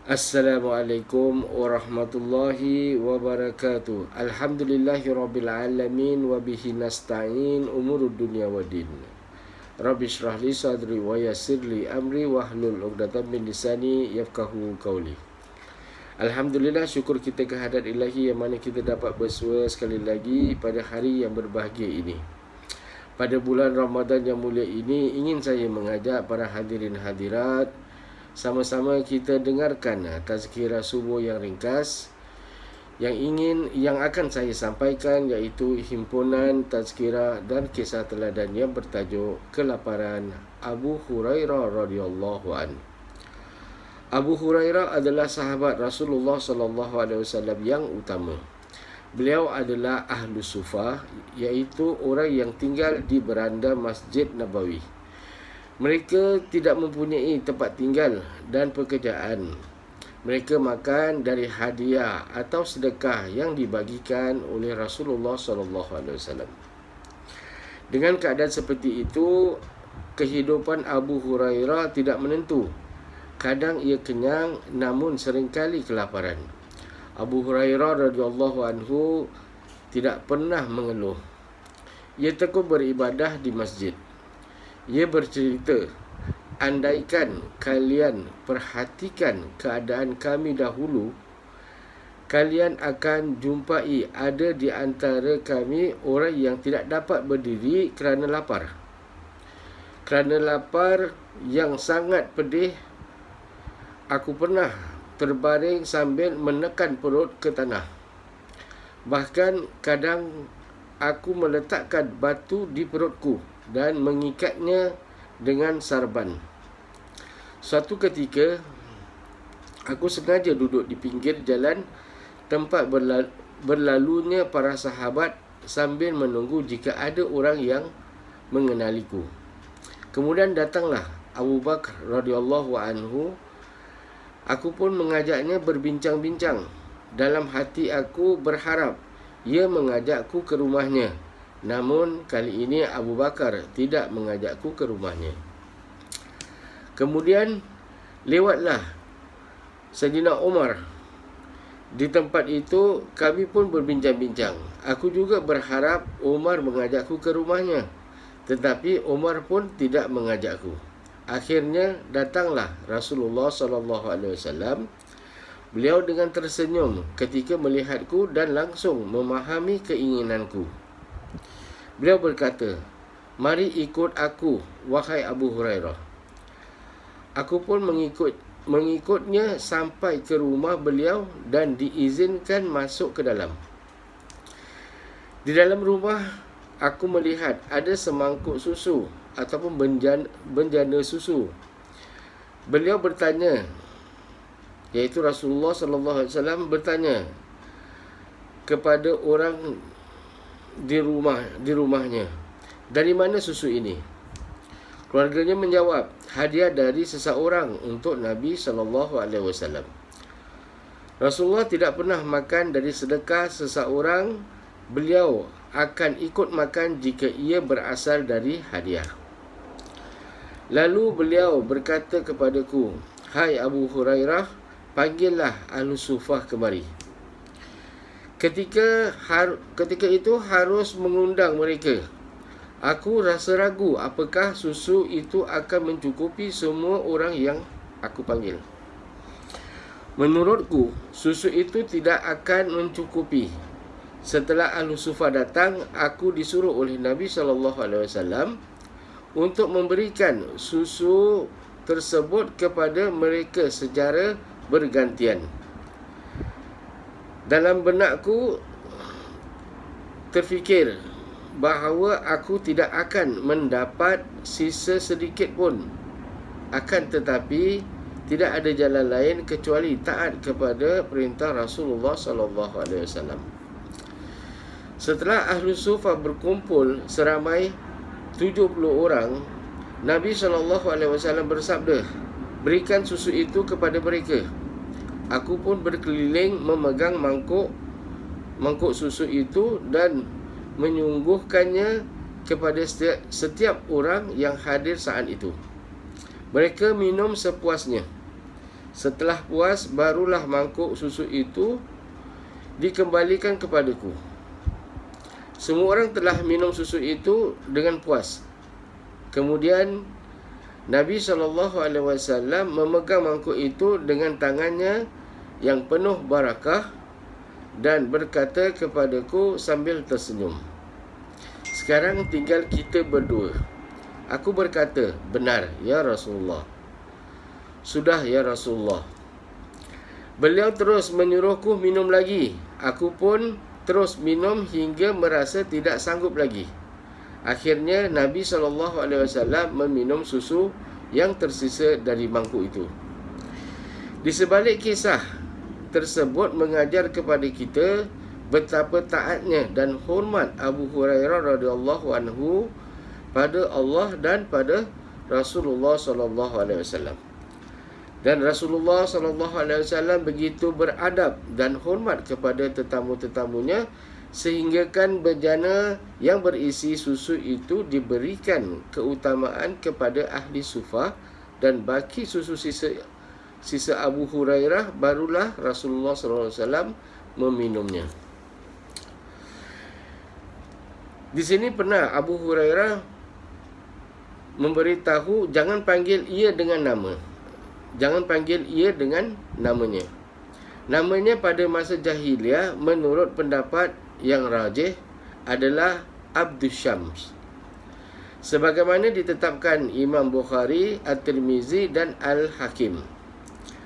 Assalamualaikum warahmatullahi wabarakatuh. Alhamdulillahirabbil alamin wa bihi nasta'in umurud dunya waddin. Rabbi shrah li sadri wa yassir li amri wahlul 'uqdatam min lisani yafqahu qawli. Alhamdulillah, syukur kita kehadrat Ilahi yang mana kita dapat bersua sekali lagi pada hari yang berbahagia ini. Pada bulan Ramadan yang mulia ini, ingin saya mengajak para hadirin hadirat sama-sama kita dengarkan tazkirah subuh yang ringkas yang akan saya sampaikan, iaitu himpunan tazkirah dan kisah teladan yang bertajuk Kelaparan Abu Hurairah radhiyallahu an. Abu Hurairah adalah sahabat Rasulullah SAW yang utama. Beliau adalah ahlu sufah, iaitu orang yang tinggal di beranda Masjid Nabawi. Mereka tidak mempunyai tempat tinggal dan pekerjaan. Mereka makan dari hadiah atau sedekah yang dibagikan oleh Rasulullah SAW. Dengan keadaan seperti itu, kehidupan Abu Hurairah tidak menentu. Kadang ia kenyang, namun seringkali kelaparan. Abu Hurairah radhiyallahu anhu tidak pernah mengeluh. Ia tekun beribadah di masjid. Ia bercerita, andaikan kalian perhatikan keadaan kami dahulu, kalian akan jumpai ada di antara kami orang yang tidak dapat berdiri kerana lapar. Kerana lapar yang sangat pedih, aku pernah terbaring sambil menekan perut ke tanah. Bahkan kadang aku meletakkan batu di perutku dan mengikatnya dengan sarban. Suatu ketika, aku sengaja duduk di pinggir jalan tempat berlalunya para sahabat sambil menunggu jika ada orang yang mengenaliku. Kemudian datanglah Abu Bakar radhiyallahu anhu. Aku pun mengajaknya berbincang-bincang. Dalam hati aku berharap ia mengajakku ke rumahnya. Namun kali ini Abu Bakar tidak mengajakku ke rumahnya. Kemudian lewatlah Sayyidina Umar. Di tempat itu kami pun berbincang-bincang. Aku juga berharap Umar mengajakku ke rumahnya, tetapi Umar pun tidak mengajakku. Akhirnya datanglah Rasulullah SAW. Beliau dengan tersenyum ketika melihatku dan langsung memahami keinginanku. Beliau berkata, "Mari ikut aku, wahai Abu Hurairah." Aku pun mengikutnya sampai ke rumah beliau dan diizinkan masuk ke dalam. Di dalam rumah, aku melihat ada semangkuk susu ataupun benjana susu. Beliau bertanya, iaitu Rasulullah SAW bertanya kepada orang di rumahnya, "Dari mana susu ini?" Keluarganya menjawab, "Hadiah dari seseorang untuk Nabi SAW." Rasulullah tidak pernah makan dari sedekah seseorang. Beliau akan ikut makan jika ia berasal dari hadiah. Lalu beliau berkata kepadaku, "Hai Abu Hurairah, panggillah ahlu sufah kemari." Ketika itu harus mengundang mereka. Aku rasa ragu apakah susu itu akan mencukupi semua orang yang aku panggil. Menurutku, susu itu tidak akan mencukupi. Setelah ahlu sufah datang, aku disuruh oleh Nabi SAW untuk memberikan susu tersebut kepada mereka secara bergantian. Dalam benakku terfikir bahawa aku tidak akan mendapat sisa sedikit pun. Akan tetapi tidak ada jalan lain kecuali taat kepada perintah Rasulullah SAW. Setelah ahlu sufah berkumpul seramai 70 orang, Nabi SAW bersabda, "Berikan susu itu kepada mereka." Aku pun berkeliling memegang mangkuk susu itu dan menyungguhkannya kepada setiap orang yang hadir saat itu. Mereka minum sepuasnya. Setelah puas, barulah mangkuk susu itu dikembalikan kepadaku. Semua orang telah minum susu itu dengan puas. Kemudian Nabi SAW memegang mangkuk itu dengan tangannya yang penuh barakah dan berkata kepadaku sambil tersenyum, "Sekarang tinggal kita berdua." Aku berkata, "Benar, ya Rasulullah." "Sudah, ya Rasulullah." Beliau terus menyuruhku minum lagi. Aku pun terus minum hingga merasa tidak sanggup lagi. Akhirnya Nabi SAW meminum susu yang tersisa dari mangkuk itu. Di sebalik kisah tersebut mengajar kepada kita betapa taatnya dan hormat Abu Hurairah radhiyallahu anhu pada Allah dan pada Rasulullah SAW. Dan Rasulullah SAW begitu beradab dan hormat kepada tetamu-tetamunya, sehinggakan bejana yang berisi susu itu diberikan keutamaan kepada ahli sufah, dan baki susu sisa Abu Hurairah barulah Rasulullah SAW meminumnya. Di sini pernah Abu Hurairah memberitahu jangan panggil ia dengan nama. Jangan panggil ia dengan namanya. Namanya pada masa jahiliah menurut pendapat yang rajih adalah Abdus Syams, sebagaimana ditetapkan Imam Bukhari, At-Tirmizi dan Al-Hakim.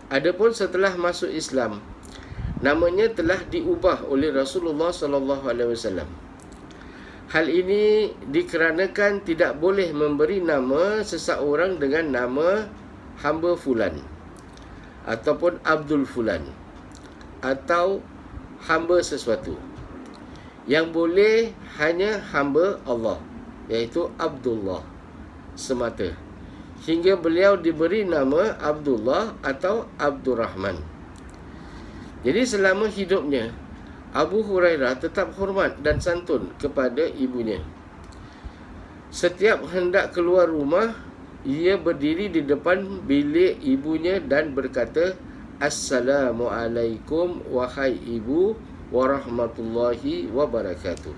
Adapun setelah masuk Islam, namanya telah diubah oleh Rasulullah SAW. Hal ini dikarenakan tidak boleh memberi nama seseorang dengan nama hamba fulan ataupun Abdul fulan atau hamba sesuatu. Yang boleh hanya hamba Allah, iaitu Abdullah semata, hingga beliau diberi nama Abdullah atau Abdurrahman. Jadi selama hidupnya, Abu Hurairah tetap hormat dan santun kepada ibunya. Setiap hendak keluar rumah, ia berdiri di depan bilik ibunya dan berkata, "Assalamualaikum wahai ibu warahmatullahi wabarakatuh."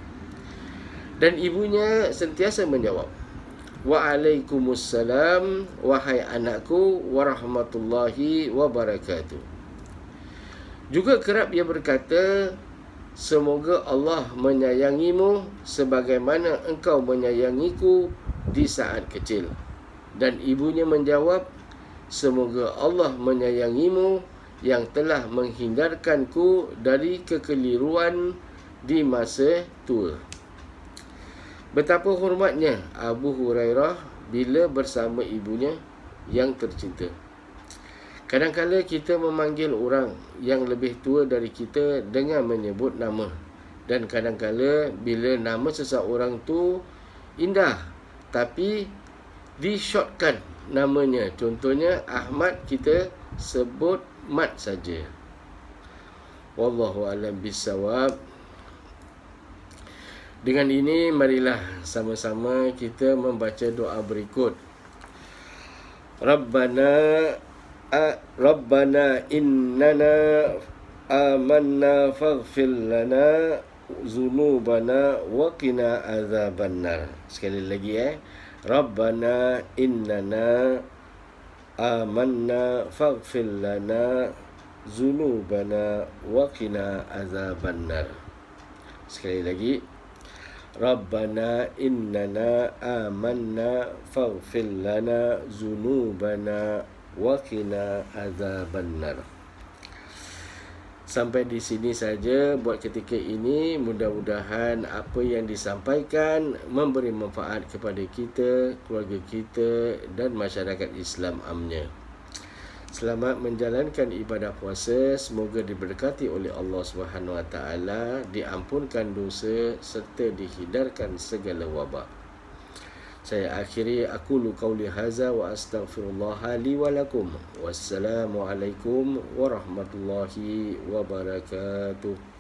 Dan ibunya sentiasa menjawab, "Waalaikumsalam wahai anakku warahmatullahi wabarakatuh." Juga kerap ia berkata, "Semoga Allah menyayangimu sebagaimana engkau menyayangiku di saat kecil." Dan ibunya menjawab, "Semoga Allah menyayangimu yang telah menghindarkanku dari kekeliruan di masa tua." Betapa hormatnya Abu Hurairah bila bersama ibunya yang tercinta. Kadang-kadang kita memanggil orang yang lebih tua dari kita dengan menyebut nama. Dan kadang-kadang bila nama seseorang tu indah tapi di-shortkan namanya. Contohnya Ahmad, kita sebut Mat saja. Wallahu a'lam bissawab. Dengan ini marilah sama-sama kita membaca doa berikut. Rabbana innana amanna faghfir lana zunubana wa qina azabannar. Sekali lagi Rabbana innana amanna faghfir lana zunubana wa qina azabannar. Sekali lagi, Rabbana innana amanna faghfir lana zunubana wa qina azabannar. Sampai di sini saja buat ketika ini. Mudah-mudahan apa yang disampaikan memberi manfaat kepada kita, keluarga kita dan masyarakat Islam amnya. Selamat menjalankan ibadah puasa. Semoga diberkati oleh Allah SWT, diampunkan dosa serta dihindarkan segala wabak. Saya akhiri aqulu qauli hadza wa astaghfirullah li wa lakum. Wassalamualaikum warahmatullahi wabarakatuh.